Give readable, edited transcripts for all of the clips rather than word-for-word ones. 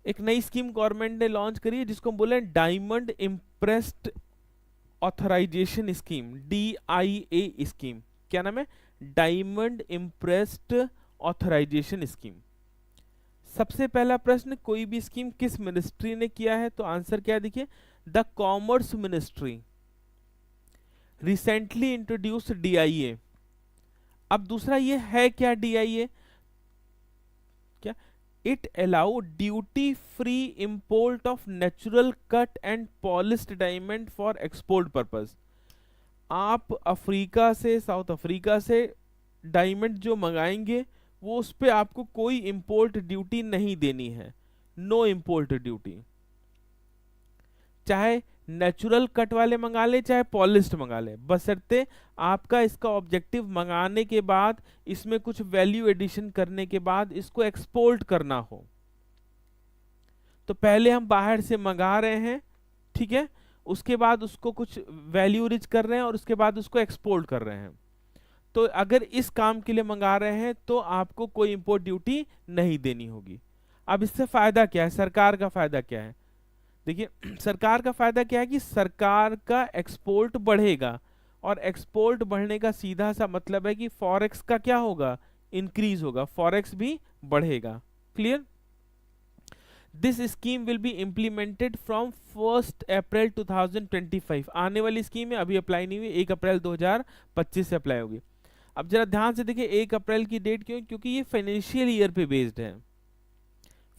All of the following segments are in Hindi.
एक नई स्कीम गवर्नमेंट ने लॉन्च करी है जिसको हम बोले हैं diamond impressed authorisation scheme, DIA scheme. क्या नाम है? Diamond impressed authorisation scheme. सबसे पहला प्रश्न, कोई भी स्कीम किस मिनिस्ट्री ने किया है? तो आंसर क्या है देखिए, the commerce ministry recently introduced DIA। अब दूसरा ये है क्या DIA? क्या? It allow duty free import of natural cut and polished diamond for export purpose. आप अफ्रीका से, साउथ अफ्रीका से डायमंड जो मंगाएंगे वो उस पे आपको कोई इंपोर्ट ड्यूटी नहीं देनी है, नो इंपोर्ट ड्यूटी। चाहे नेचुरल कट वाले मंगा ले चाहे पॉलिश्ड मंगा ले, बशर्ते आपका इसका ऑब्जेक्टिव मंगाने के बाद इसमें कुछ वैल्यू एडिशन करने के बाद इसको एक्सपोर्ट करना हो। तो पहले हम बाहर से मंगा रहे हैं, ठीक है, उसके बाद उसको कुछ वैल्यू रिच कर रहे हैं और उसके बाद उसको एक्सपोर्ट कर रहे हैं। तो अगर इस काम के लिए मंगा रहे हैं तो आपको कोई इंपोर्ट ड्यूटी नहीं देनी होगी। अब इससे फायदा क्या है, सरकार का फायदा क्या है? देखिए सरकार का फायदा क्या है कि सरकार का एक्सपोर्ट बढ़ेगा, और एक्सपोर्ट बढ़ने का सीधा सा मतलब है कि फॉरेक्स का क्या होगा, इंक्रीज होगा, फॉरेक्स भी बढ़ेगा। Clear? This scheme will be implemented from 1 अप्रैल 2025। आने वाली स्कीम है, अभी अप्लाई नहीं हुई, 1 अप्रैल 2025 से अप्लाई होगी। अब जरा ध्यान से देखिए 1 अप्रैल की डेट क्यों? क्योंकि ये फाइनेंशियल ईयर पे बेस्ड है।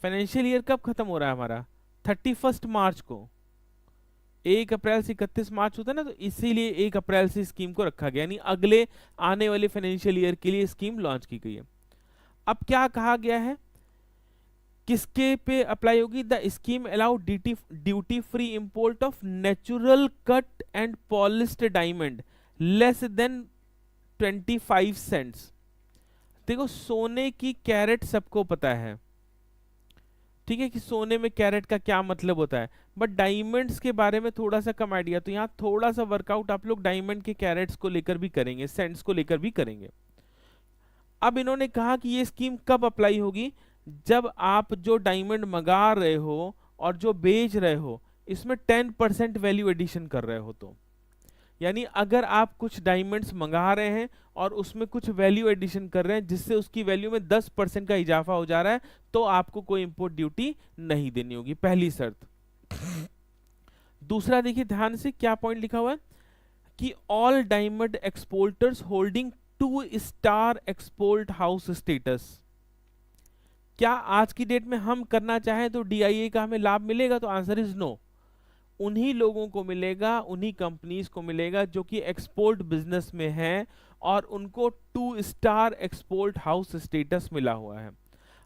फाइनेंशियल ईयर कब खत्म हो रहा है हमारा? 31 मार्च को। 1 अप्रैल से 31 मार्च होता है ना, तो इसीलिए 1 अप्रैल से स्कीम को रखा गया, यानी अगले आने वाले फाइनेंशियल ईयर के लिए स्कीम लॉन्च की गई है। अब क्या कहा गया है, किसके पे अप्लाई होगी? The scheme allow duty free import of natural cut and polished diamond less than 25 cents. देखो सोने की कैरेट सबको पता है, ठीक है, कि सोने में कैरेट का क्या मतलब होता है, बट डायमंड्स के बारे में थोड़ा सा कम आइडिया। तो यहाँ थोड़ा सा वर्कआउट आप लोग डायमंड के कैरेट्स को लेकर भी करेंगे, सेंट्स को लेकर भी करेंगे। अब इन्होंने कहा कि ये स्कीम कब अप्लाई होगी? जब आप जो डायमंड मंगा रहे हो और जो बेच रहे हो इसमें 10% वैल्यू एडिशन कर रहे हो। तो यानी अगर आप कुछ डायमंड्स मंगा रहे हैं और उसमें कुछ वैल्यू एडिशन कर रहे हैं जिससे उसकी वैल्यू में 10% का इजाफा हो जा रहा है, तो आपको कोई इंपोर्ट ड्यूटी नहीं देनी होगी, पहली शर्त। दूसरा देखिए ध्यान से क्या पॉइंट लिखा हुआ है कि all diamond exporters holding 2 star export house status. क्या आज की डेट में हम करना चाहें तो DIA का हमें लाभ मिलेगा? तो आंसर इज नो। उन्हीं लोगों को मिलेगा, उन्हीं कंपनीज को मिलेगा जो कि एक्सपोर्ट बिजनेस में हैं और उनको 2 स्टार एक्सपोर्ट हाउस स्टेटस मिला हुआ है।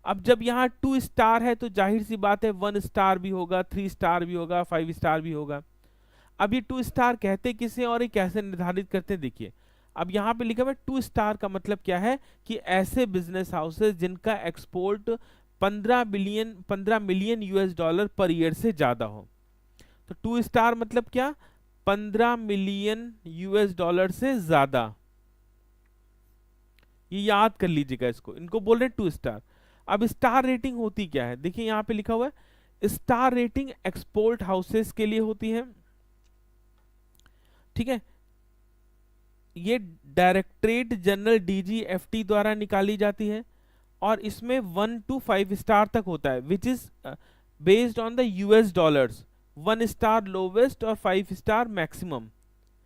अब जब यहाँ 2 स्टार है तो जाहिर सी बात है 1 स्टार भी होगा, 3 स्टार भी होगा, 5 स्टार भी होगा। अब ये 2 स्टार कहते किसे और ये कैसे निर्धारित करते हैं? देखिए अब यहाँ पे लिखा हुआ है 2 स्टार का मतलब क्या है कि ऐसे बिजनेस हाउसेस जिनका export 15 million US dollar per year से ज्यादा हो। तो 2 स्टार मतलब क्या? 15 मिलियन US डॉलर से ज्यादा। ये याद कर लीजिएगा इसको, इनको बोल रहे 2 स्टार। अब स्टार रेटिंग होती क्या है? देखिए यहाँ पे लिखा हुआ है स्टार रेटिंग एक्सपोर्ट हाउसेस के लिए होती है, ठीक है। ये डायरेक्टरेट जनरल DGFT द्वारा निकाली जाती है और इसमें 1 to 5 स्टार तक होता है, which is based on the US dollars. 1 star lowest और 5 स्टार मैक्सिमम।